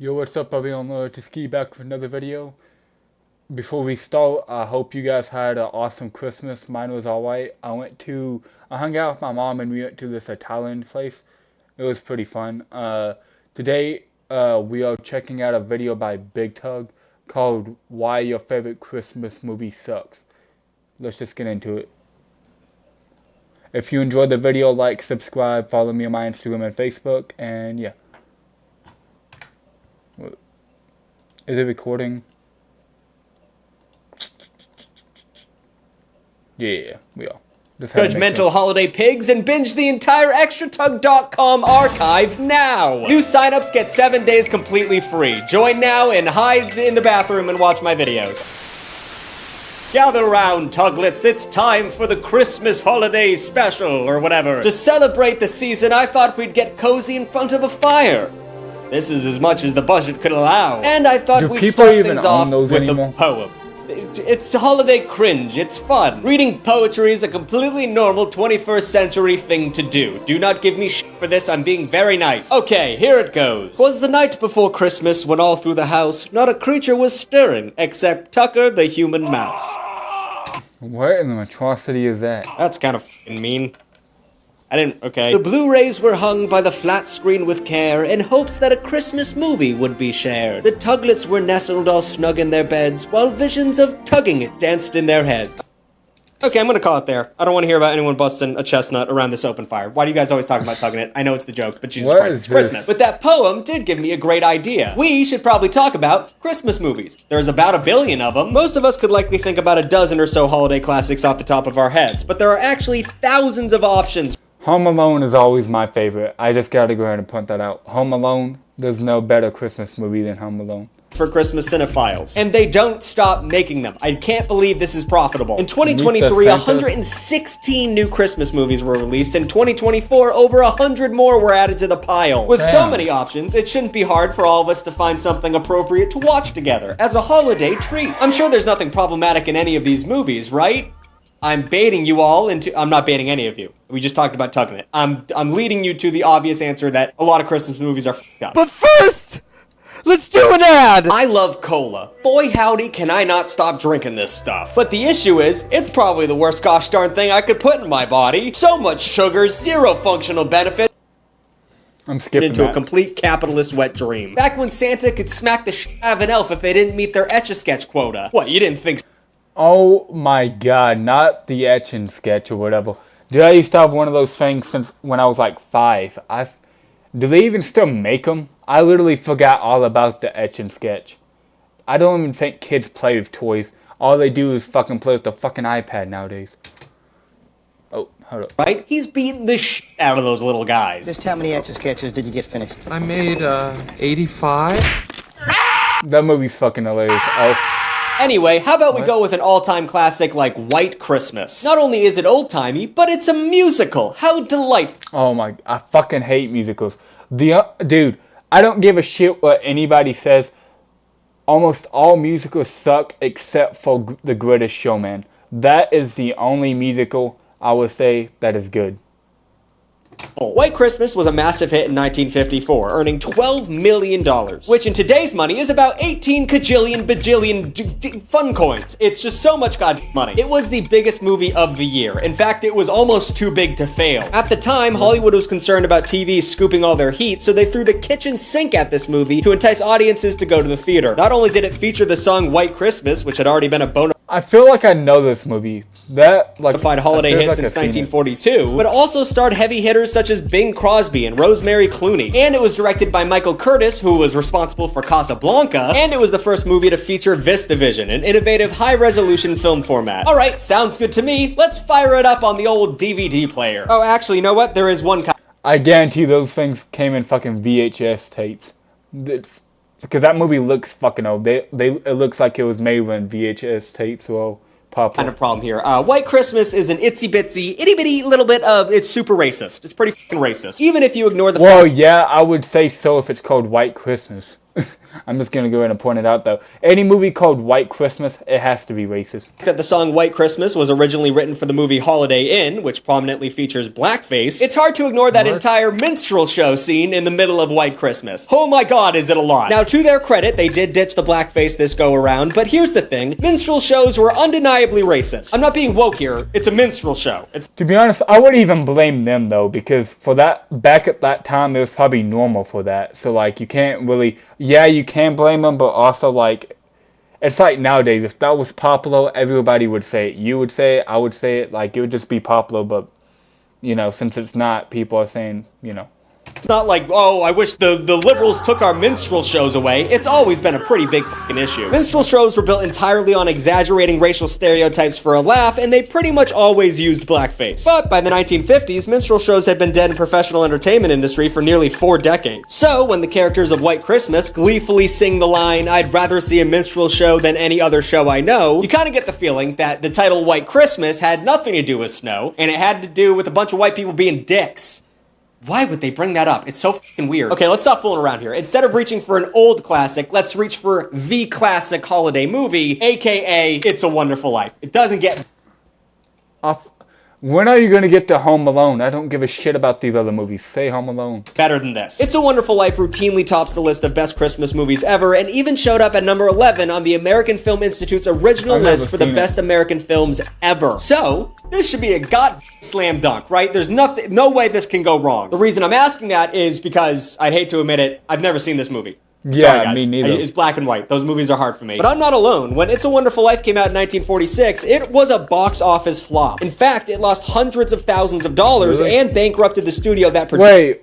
Yo, what's up, everyone? To ski back for another video. Before we start, I hope you guys had an awesome Christmas. Mine was alright. I hung out with my mom and we went to this Italian place. It was pretty fun. Today, we are checking out a video by Big Tug called Why Your Favorite Christmas Movie Sucks. Let's just get into it. If you enjoyed the video, like, subscribe, follow me on my Instagram and Facebook, and yeah. Is it recording? Yeah, we are. Judgmental holiday pigs and binge the entire ExtraTug.com archive now! New signups get 7 days completely free. Join now and hide in the bathroom and watch my videos. Gather round, Tuglets, it's time for the Christmas holiday special, or whatever. To celebrate the season, I thought we'd get cozy in front of a fire. This is as much as the budget could allow. And I thought we'd start things off with a poem. It's holiday cringe, it's fun. Reading poetry is a completely normal 21st century thing to do. Do not give me shit for this, I'm being very nice. Okay, here it goes. 'Twas the night before Christmas when all through the house not a creature was stirring, except Tucker the human mouse. What in the atrocity is that? That's kind of f***ing mean. Okay. The Blu-rays were hung by the flat screen with care in hopes that a Christmas movie would be shared. The Tuglets were nestled all snug in their beds while visions of tugging it danced in their heads. Okay, I'm gonna call it there. I don't want to hear about anyone busting a chestnut around this open fire. Why do you guys always talk about tugging it? I know it's the joke, but Jesus Christ, it's Christmas. But that poem did give me a great idea. We should probably talk about Christmas movies. There's about 1 billion of them. Most of us could likely think about a dozen or so holiday classics off the top of our heads, but there are actually thousands of options. Home Alone is always my favorite. I just gotta go ahead and point that out. Home Alone, there's no better Christmas movie than Home Alone. For Christmas cinephiles. And they don't stop making them. I can't believe this is profitable. In 2023, 116 new Christmas movies were released. In 2024, over 100 more were added to the pile. With so many options, it shouldn't be hard for all of us to find something appropriate to watch together as a holiday treat. I'm sure there's nothing problematic in any of these movies, right? I'm baiting you all into... I'm not baiting any of you. We just talked about tugging it. I'm leading you to the obvious answer that a lot of Christmas movies are f***ed up. But first, let's do an ad! I love cola. Boy howdy, can I not stop drinking this stuff. But the issue is, it's probably the worst gosh darn thing I could put in my body. So much sugar, zero functional benefit. I'm skipping into a complete capitalist wet dream. Back when Santa could smack the shit out of an elf if they didn't meet their Etch-a-Sketch quota. What, you didn't think... Oh my god, not the Etch-a-Sketch or whatever. Dude, I used to have one of those things since when I was like 5. Do they even still make them? I literally forgot all about the Etch-a-Sketch. I don't even think kids play with toys. All they do is fucking play with the fucking iPad nowadays. Oh, hold up. Right? He's beating the shit out of those little guys. Just how many Etch-a-Sketches did you get finished? I made, 85. That movie's fucking hilarious. Oh. Anyway, how about we go with an all-time classic like White Christmas? Not only is it old-timey, but it's a musical. How delightful. Oh my, I fucking hate musicals. Dude, I don't give a shit what anybody says. Almost all musicals suck except for The Greatest Showman. That is the only musical I would say that is good. White Christmas was a massive hit in 1954, earning $12 million, which in today's money is about 18 kajillion bajillion fun coins. It's just so much goddamn money. It was the biggest movie of the year. In fact, it was almost too big to fail. At the time, Hollywood was concerned about TVs scooping all their heat, so they threw the kitchen sink at this movie to entice audiences to go to the theater. Not only did it feature the song White Christmas, which had already been a bona I feel like I know this movie. That like fide holiday hit since 1942, but also starred heavy hitters such as Bing Crosby and Rosemary Clooney. And it was directed by Michael Curtis, who was responsible for Casablanca, and it was the first movie to feature VistaVision, an innovative high-resolution film format. Alright, sounds good to me. Let's fire it up on the old DVD player. Oh, actually, you know what? There is one I guarantee those things came in fucking VHS tapes. Because that movie looks fucking old. It looks like it was made when VHS tapes were popular. Kind of problem here. White Christmas is an itsy bitsy, itty bitty little bit of, it's super racist. It's pretty fucking racist. Even if you ignore the Well, yeah, I would say so if it's called White Christmas. I'm just gonna go ahead and point it out though. Any movie called White Christmas, it has to be racist. That the song White Christmas was originally written for the movie Holiday Inn, which prominently features blackface, it's hard to ignore that entire minstrel show scene in the middle of White Christmas. Oh my god, is it a lot. Now, to their credit, they did ditch the blackface this go around, but here's the thing. Minstrel shows were undeniably racist. I'm not being woke here. It's a minstrel show. To be honest, I wouldn't even blame them though, because for that, back at that time, it was probably normal for that. So like, you can't really, yeah, you can blame them, but also like, it's like nowadays, if that was popular, everybody would say it. You would say it, I would say it, like it would just be popular, but you know, since it's not, people are saying, you know. It's not like, oh, I wish the liberals took our minstrel shows away. It's always been a pretty big fucking issue. Minstrel shows were built entirely on exaggerating racial stereotypes for a laugh, and they pretty much always used blackface. But by the 1950s, minstrel shows had been dead in professional entertainment industry for nearly 4 decades. So, when the characters of White Christmas gleefully sing the line, "I'd rather see a minstrel show than any other show I know," you kind of get the feeling that the title White Christmas had nothing to do with snow, and it had to do with a bunch of white people being dicks. Why would they bring that up? It's so fucking weird. Okay, let's stop fooling around here. Instead of reaching for an old classic, let's reach for the classic holiday movie, aka It's a Wonderful Life. It doesn't get... When are you going to get to Home Alone? I don't give a shit about these other movies. Say Home Alone. better than this. It's a Wonderful Life routinely tops the list of best Christmas movies ever, and even showed up at number 11 on the American Film Institute's original list for the best American films ever. So, this should be a slam dunk, right? There's no way this can go wrong. The reason I'm asking that is because, I'd hate to admit it, I've never seen this movie. Yeah, Sorry, guys. me neither. It's black and white. Those movies are hard for me. But I'm not alone. When It's a Wonderful Life came out in 1946, it was a box office flop. In fact, it lost hundreds of thousands of dollars and bankrupted the studio that produced. Wait,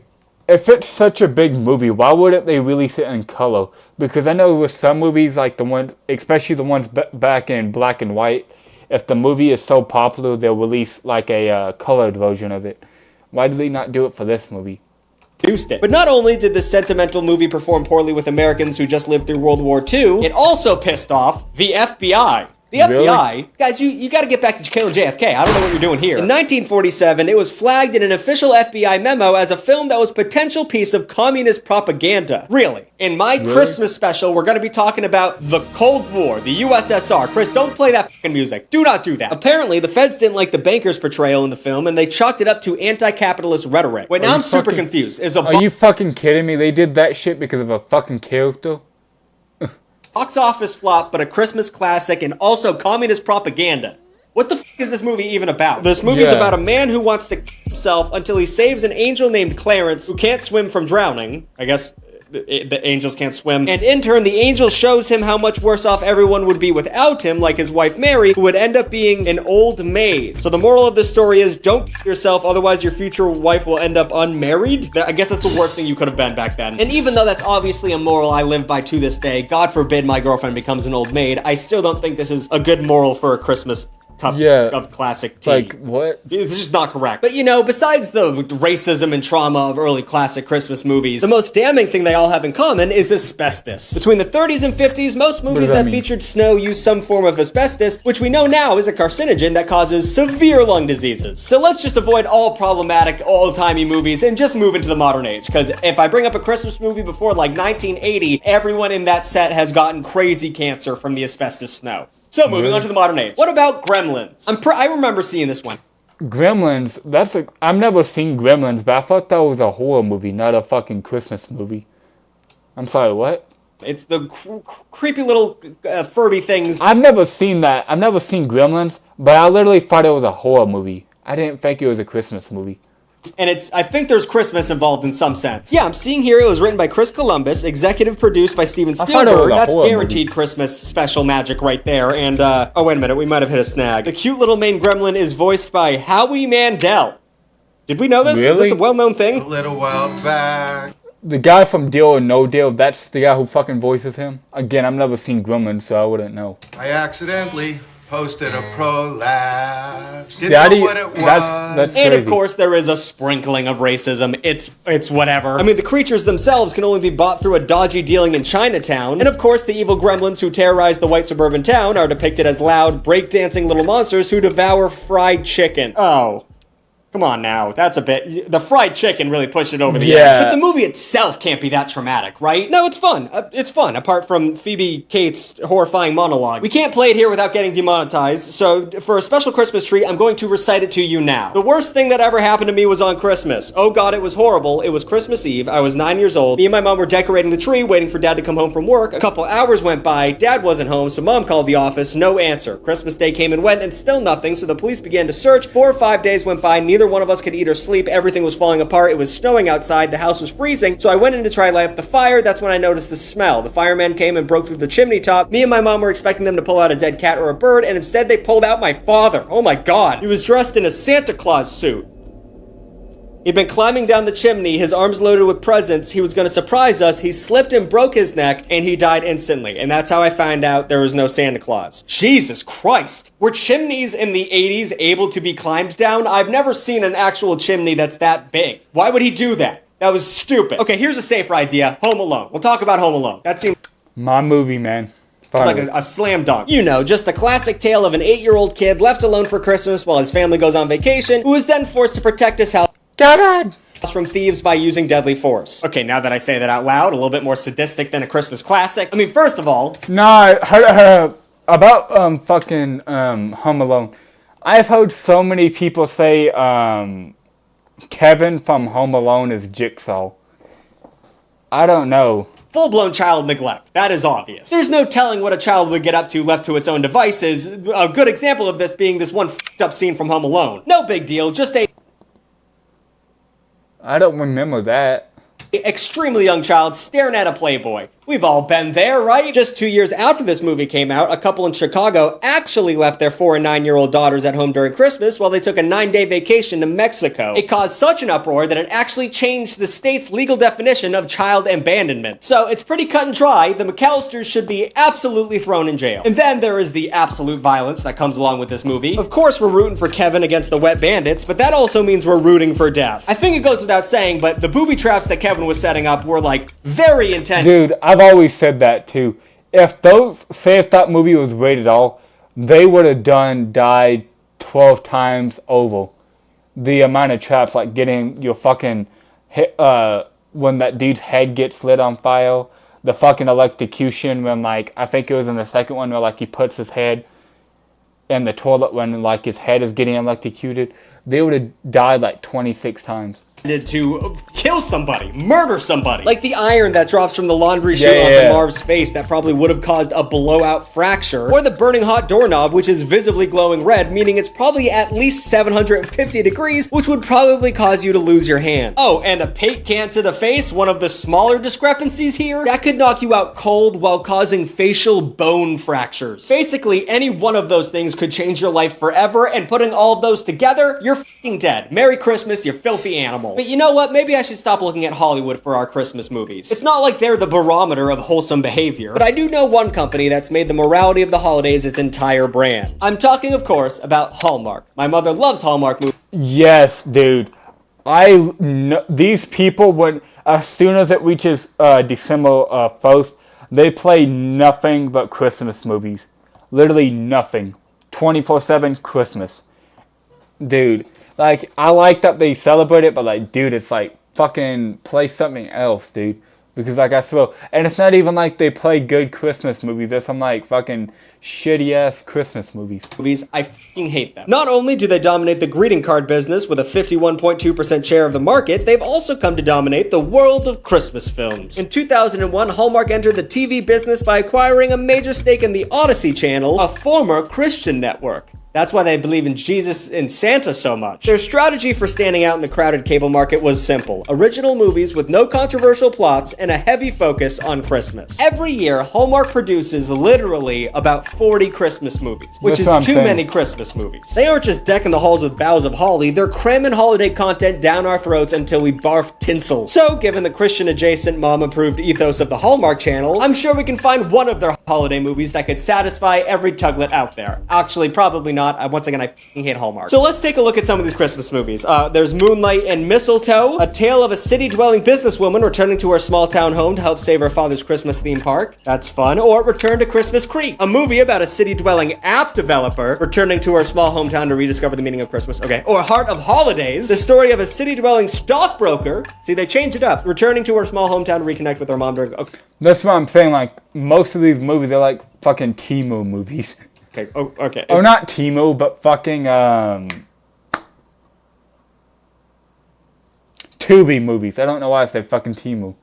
if it's such a big movie, why wouldn't they release it in color? Because I know with some movies, like the ones, especially the ones back in black and white, if the movie is so popular, they'll release like a colored version of it. Why do they not do it for this movie? It. But not only did this sentimental movie perform poorly with Americans who just lived through World War II, it also pissed off the FBI. The FBI, guys, you gotta get back to killing JFK. I don't know what you're doing here. In 1947, it was flagged in an official FBI memo as a film that was potential piece of communist propaganda. Really? In my Christmas special, we're gonna be talking about the Cold War, the USSR. Chris, don't play that fucking music. Do not do that. Apparently, the feds didn't like the banker's portrayal in the film, and they chalked it up to anti-capitalist rhetoric. Wait, now I'm super confused. Are you fucking kidding me? They did that shit because of a fucking character? Box office flop, but a Christmas classic and also communist propaganda. What the fuck is this movie even about? This movie is about a man who wants to kill himself until he saves an angel named Clarence who can't swim from drowning. I guess the angels can't swim. And in turn, the angel shows him how much worse off everyone would be without him, like his wife Mary, who would end up being an old maid. So the moral of this story is don't kill yourself, otherwise your future wife will end up unmarried. I guess that's the worst thing you could have been back then. And even though that's obviously a moral I live by to this day, God forbid my girlfriend becomes an old maid, I still don't think this is a good moral for a Christmas cup of classic tea. Like, what? It's just not correct. But you know, besides the racism and trauma of early classic Christmas movies, the most damning thing they all have in common is asbestos. Between the 30s and 50s, most movies that featured snow used some form of asbestos, which we know now is a carcinogen that causes severe lung diseases. So let's just avoid all problematic, old-timey movies and just move into the modern age. Because if I bring up a Christmas movie before like 1980, everyone in that set has gotten crazy cancer from the asbestos snow. So, moving on to the modern age. What about Gremlins? I remember seeing this one. Gremlins? I've never seen Gremlins, but I thought that was a horror movie, not a fucking Christmas movie. I'm sorry, what? It's the creepy little Furby things. I've never seen that. I've never seen Gremlins, but I literally thought it was a horror movie. I didn't think it was a Christmas movie. And I think there's Christmas involved in some sense. Yeah, I'm seeing here it was written by Chris Columbus, executive produced by Steven Spielberg. That's guaranteed Christmas special magic right there. And, oh, wait a minute, we might have hit a snag. The cute little main gremlin is voiced by Howie Mandel. Did we know this? Really? Is this a well-known thing? A little while back. The guy from Deal or No Deal, that's the guy who fucking voices him? Again, I've never seen Gremlins, so I wouldn't know. I accidentally posted a prolapse. Didn't Daddy, know what it was. That's And crazy. of course, there is a sprinkling of racism. It's whatever. I mean, the creatures themselves can only be bought through a dodgy dealing in Chinatown. And of course, the evil gremlins who terrorize the white suburban town are depicted as loud, breakdancing little monsters who devour fried chicken. Oh. Come on now, that's a bit... The fried chicken really pushed it over the Yeah. edge. But the movie itself can't be that traumatic, right? No, it's fun. It's fun, apart from Phoebe Cates' horrifying monologue. We can't play it here without getting demonetized, so for a special Christmas treat, I'm going to recite it to you now. The worst thing that ever happened to me was on Christmas. Oh god, it was horrible. It was Christmas Eve. I was 9 years old. Me and my mom were decorating the tree, waiting for dad to come home from work. A couple hours went by. Dad wasn't home, so mom called the office. No answer. Christmas Day came and went, and still nothing, so the police began to search. 4 or 5 days went by. Neither one of us could eat or sleep. Everything was falling apart. It was snowing outside. The house was freezing, so I went in to try to light up the fire. That's when I noticed the smell. The firemen came and broke through the chimney top. Me and my mom were expecting them to pull out a dead cat or a bird, and instead they pulled out my father. Oh my god. He was dressed in a Santa Claus suit. He'd been climbing down the chimney, his arms loaded with presents. He was going to surprise us. He slipped and broke his neck, and he died instantly. And that's how I found out there was no Santa Claus. Jesus Christ. Were chimneys in the 80s able to be climbed down? I've never seen an actual chimney that's that big. Why would he do that? That was stupid. Okay, here's a safer idea. Home Alone. We'll talk about Home Alone. That seems My movie, man. like a slam dunk. You know, just the classic tale of an 8-year-old kid left alone for Christmas while his family goes on vacation, who is then forced to protect his house from thieves by using deadly force. Okay, now that I say that out loud, a little bit more sadistic than a Christmas classic. I mean, first of all... Nah, about Home Alone. I've heard so many people say Kevin from Home Alone is Jigsaw. I don't know. Full-blown child neglect. That is obvious. There's no telling what a child would get up to left to its own devices. A good example of this being this one f***ed up scene from Home Alone. No big deal, just a I don't remember that. extremely young child staring at a Playboy. We've all been there, right? Just 2 years after this movie came out, a couple in Chicago actually left their 4 and 9-year-old daughters at home during Christmas while they took a 9-day vacation to Mexico. It caused such an uproar that it actually changed the state's legal definition of child abandonment. So it's pretty cut and dry. The McAllisters should be absolutely thrown in jail. And then there is the absolute violence that comes along with this movie. Of course, we're rooting for Kevin against the wet bandits, but that also means we're rooting for death. I think it goes without saying, but the booby traps that Kevin was setting up were like very intense. Dude, I've always said that too. If that movie was rated R, they would have died 12 times over. The amount of traps, like getting your fucking hit, when that dude's head gets lit on fire, the fucking electrocution when, like, I think it was in the second one where, like, he puts his head in the toilet when, like, his head is getting electrocuted. They would have died like 26 times. To kill somebody, murder somebody. Like the iron that drops from the laundry chute onto Marv's face that probably would have caused a blowout fracture. Or the burning hot doorknob, which is visibly glowing red, meaning it's probably at least 750 degrees, which would probably cause you to lose your hand. Oh, and a paint can to the face, one of the smaller discrepancies here, that could knock you out cold while causing facial bone fractures. Basically, any one of those things could change your life forever, and putting all of those together, you're f***ing dead. Merry Christmas, you filthy animal. But you know what? Maybe I should stop looking at Hollywood for our Christmas movies. It's not like they're the barometer of wholesome behavior, but I do know one company that's made the morality of the holidays its entire brand. I'm talking, of course, about Hallmark. My mother loves Hallmark movies. Yes, dude. These people, when as soon as it reaches December 1st, they play nothing but Christmas movies. Literally nothing. 24/7 Christmas. Dude. Like, I like that they celebrate it, but, like, dude, it's like, fucking play something else, dude. Because, like, I swear, and it's not even like they play good Christmas movies. There's some, like, fucking shitty-ass Christmas movies. I fucking hate them. Not only do they dominate the greeting card business with a 51.2% share of the market, they've also come to dominate the world of Christmas films. In 2001, Hallmark entered the TV business by acquiring a major stake in the Odyssey Channel, a former Christian network. That's why they believe in Jesus and Santa so much. Their strategy for standing out in the crowded cable market was simple. Original movies with no controversial plots and a heavy focus on Christmas. Every year, Hallmark produces literally about 40 Christmas movies, which is too many Christmas movies. They aren't just decking the halls with boughs of holly, they're cramming holiday content down our throats until we barf tinsel. So, given the Christian-adjacent, mom-approved ethos of the Hallmark Channel, I'm sure we can find one of their holiday movies that could satisfy every tuglet out there. Actually, probably not not. Once again, I f***ing hate Hallmark. So let's take a look at some of these Christmas movies. There's Moonlight and Mistletoe, a tale of a city-dwelling businesswoman returning to her small-town home to help save her father's Christmas theme park. That's fun. Or Return to Christmas Creek, a movie about a city-dwelling app developer returning to her small hometown to rediscover the meaning of Christmas. Okay. Or Heart of Holidays, the story of a city-dwelling stockbroker. See, they changed it up. Returning to her small hometown to reconnect with her mom during... Okay. That's what I'm saying. Like, most of these movies, they're like fucking Temu movies. Okay. Oh, okay. Or not Temu, but fucking Tubi movies. I don't know why I said fucking Temu.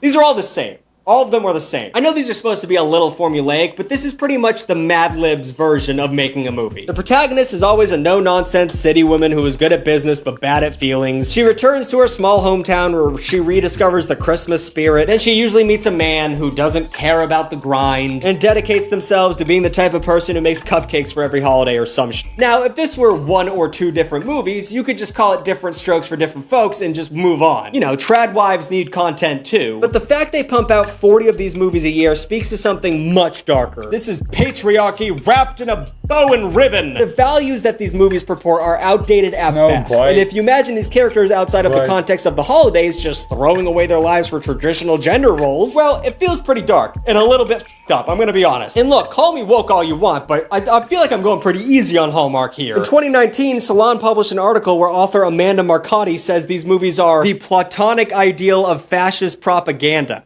These are all the same. All of them are the same. I know these are supposed to be a little formulaic, but this is pretty much the Mad Libs version of making a movie. The protagonist is always a no-nonsense city woman who is good at business but bad at feelings. She returns to her small hometown where she rediscovers the Christmas spirit. Then she usually meets a man who doesn't care about the grind and dedicates themselves to being the type of person who makes cupcakes for every holiday or some shit. Now, if this were one or two different movies, you could just call it different strokes for different folks and just move on. You know, trad wives need content too. But the fact they pump out 40 of these movies a year speaks to something much darker. This is patriarchy wrapped in a bow and ribbon. The values that these movies purport are outdated at best. And if you imagine these characters outside of the context of the holidays just throwing away their lives for traditional gender roles, well, it feels pretty dark and a little bit f***ed up, I'm gonna be honest. And look, call me woke all you want, but I feel like I'm going pretty easy on Hallmark here. In 2019, Salon published an article where author Amanda Marcotti says these movies are the platonic ideal of fascist propaganda.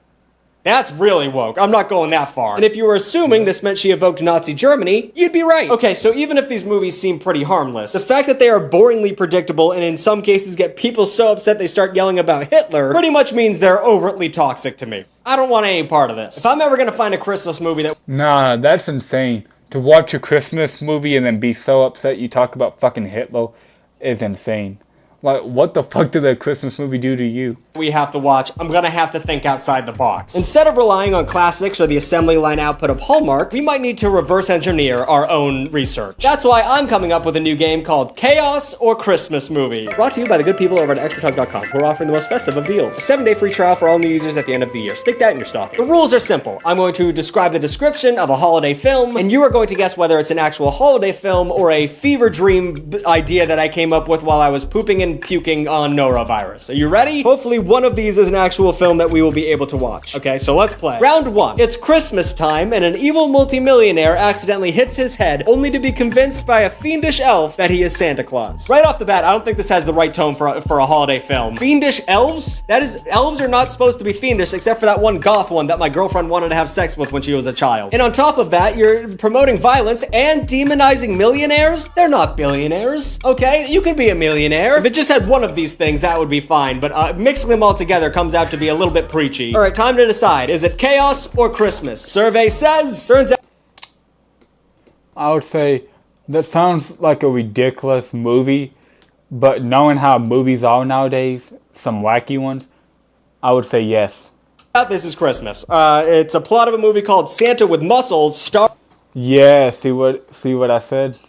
That's really woke. I'm not going that far. And if you were assuming this meant she evoked Nazi Germany, you'd be right. Okay, so even if these movies seem pretty harmless, the fact that they are boringly predictable and in some cases get people so upset they start yelling about Hitler pretty much means they're overtly toxic to me. I don't want any part of this. If I'm ever gonna find a Christmas movie that... Nah, that's insane. To watch a Christmas movie and then be so upset you talk about fucking Hitler is insane. Like, what the fuck did that Christmas movie do to you? We have to watch, I'm gonna have to think outside the box. Instead of relying on classics or the assembly line output of Hallmark, we might need to reverse engineer our own research. That's why I'm coming up with a new game called Chaos or Christmas Movie. Brought to you by the good people over at extratug.com, who are offering the most festive of deals. A 7-day free trial for all new users at the end of the year. Stick that in your stocking. The rules are simple. I'm going to describe the description of a holiday film, and you are going to guess whether it's an actual holiday film or a fever dream idea that I came up with while I was pooping and puking on norovirus. Are you ready? Hopefully one of these is an actual film that we will be able to watch. Okay, so let's play. Round 1. It's Christmas time and an evil multimillionaire accidentally hits his head only to be convinced by a fiendish elf that he is Santa Claus. Right off the bat, I don't think this has the right tone for a holiday film. Fiendish elves? Elves are not supposed to be fiendish except for that one goth one that my girlfriend wanted to have sex with when she was a child. And on top of that, you're promoting violence and demonizing millionaires? They're not billionaires, okay? You could be a millionaire. If it just had one of these things, that would be fine, but mixing them all together comes out to be a little bit preachy. All right, time to decide. Is it chaos or Christmas? Survey says, turns out... I would say that sounds like a ridiculous movie, but knowing how movies are nowadays, some wacky ones, I would say yes. This is Christmas. It's a plot of a movie called Santa with Muscles, Yeah, see what I said?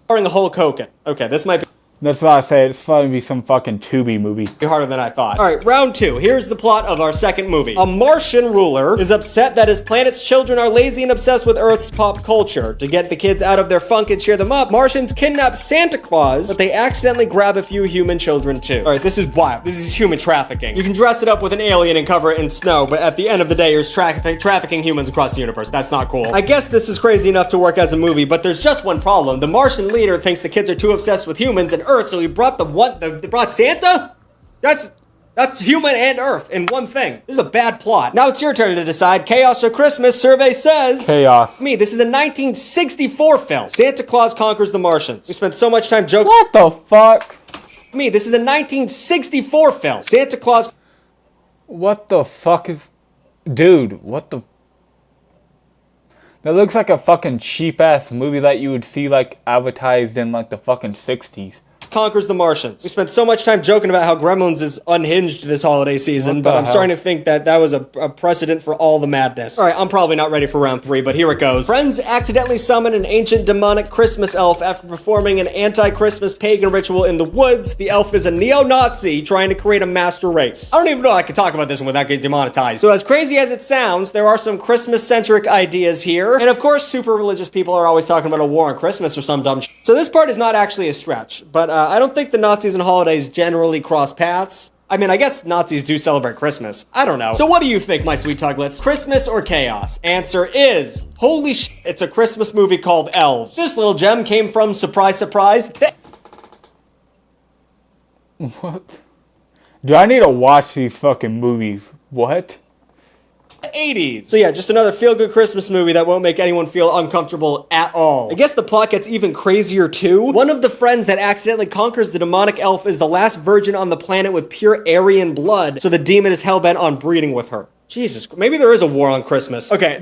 starring Hulk Hogan. Okay, this might be... That's why I say it's probably be some fucking Tubi movie. harder than I thought. All right, round 2. Here's the plot of our second movie. A Martian ruler is upset that his planet's children are lazy and obsessed with Earth's pop culture. To get the kids out of their funk and cheer them up, Martians kidnap Santa Claus, but they accidentally grab a few human children too. All right, this is wild. This is human trafficking. You can dress it up with an alien and cover it in snow, but at the end of the day, you're trafficking humans across the universe. That's not cool. I guess this is crazy enough to work as a movie, but there's just one problem. The Martian leader thinks the kids are too obsessed with humans and Earth, so he brought brought Santa? That's human and Earth in one thing. This is a bad plot. Now it's your turn to decide. Chaos or Christmas? Survey says... Chaos. This is a 1964 film. Santa Claus conquers the Martians. We spent so much time joking... What the fuck? This is a 1964 film. Santa Claus... What the fuck is... Dude, what the... That looks like a fucking cheap-ass movie that you would see, like, advertised in, like, the fucking 60s. conquers the Martians. We spent so much time joking about how Gremlins is unhinged this holiday season, but I'm starting to think that that was a precedent for all the madness. All right, I'm probably not ready for round 3, but here it goes. Friends accidentally summon an ancient demonic Christmas elf after performing an anti-Christmas pagan ritual in the woods. The elf is a neo-Nazi trying to create a master race. I don't even know how I could talk about this one without getting demonetized. So as crazy as it sounds, there are some Christmas-centric ideas here. And of course, super religious people are always talking about a war on Christmas or some dumb shit. So this part is not actually a stretch, but I don't think the Nazis and holidays generally cross paths. I mean, I guess Nazis do celebrate Christmas. I don't know. So what do you think, my sweet tuglets? Christmas or chaos? Answer is, holy shit, it's a Christmas movie called Elves. This little gem came from, surprise, surprise, What? Do I need to watch these fucking movies? What? 80s. So yeah, just another feel-good Christmas movie that won't make anyone feel uncomfortable at all. I guess the plot gets even crazier too. One of the friends that accidentally conquers the demonic elf is the last virgin on the planet with pure Aryan blood, so the demon is hellbent on breeding with her. Jesus, maybe there is a war on Christmas. Okay,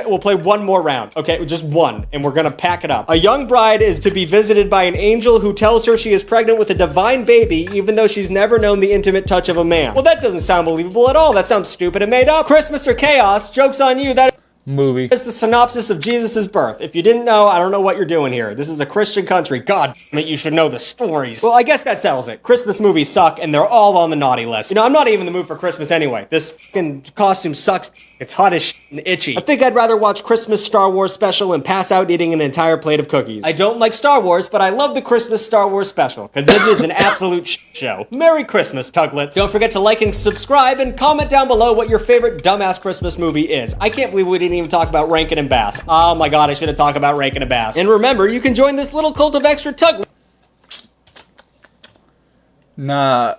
we'll play one more round. Okay, just one, and we're gonna pack it up. A young bride is to be visited by an angel who tells her she is pregnant with a divine baby, even though she's never known the intimate touch of a man. Well, that doesn't sound believable at all. That sounds stupid and made up. Christmas or chaos? Joke's on you. That Movie. is the synopsis of Jesus' birth. If you didn't know, I don't know what you're doing here. This is a Christian country. God damn it, you should know the stories. Well, I guess that settles it. Christmas movies suck, and they're all on the naughty list. You know, I'm not even in the mood for Christmas anyway. This fucking costume sucks. It's hot as shit and itchy. I think I'd rather watch Christmas Star Wars special and pass out eating an entire plate of cookies. I don't like Star Wars, but I love the Christmas Star Wars special, because this is an absolute show. Merry Christmas, Tuglets. Don't forget to like and subscribe, and comment down below what your favorite dumbass Christmas movie is. I can't believe we didn't even talk about Rankin and Bass. Oh my god, I should have talked about Rankin and Bass. And remember, you can join this little cult of extra Tuglets. Nah,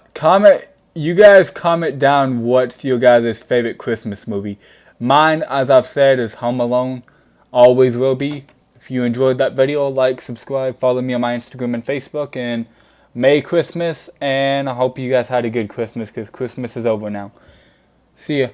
you guys comment down what's your guys' favorite Christmas movie. Mine, as I've said, is Home Alone. Always will be. If you enjoyed that video, like, subscribe, follow me on my Instagram and Facebook, and Merry Christmas, and I hope you guys had a good Christmas, because Christmas is over now. See ya.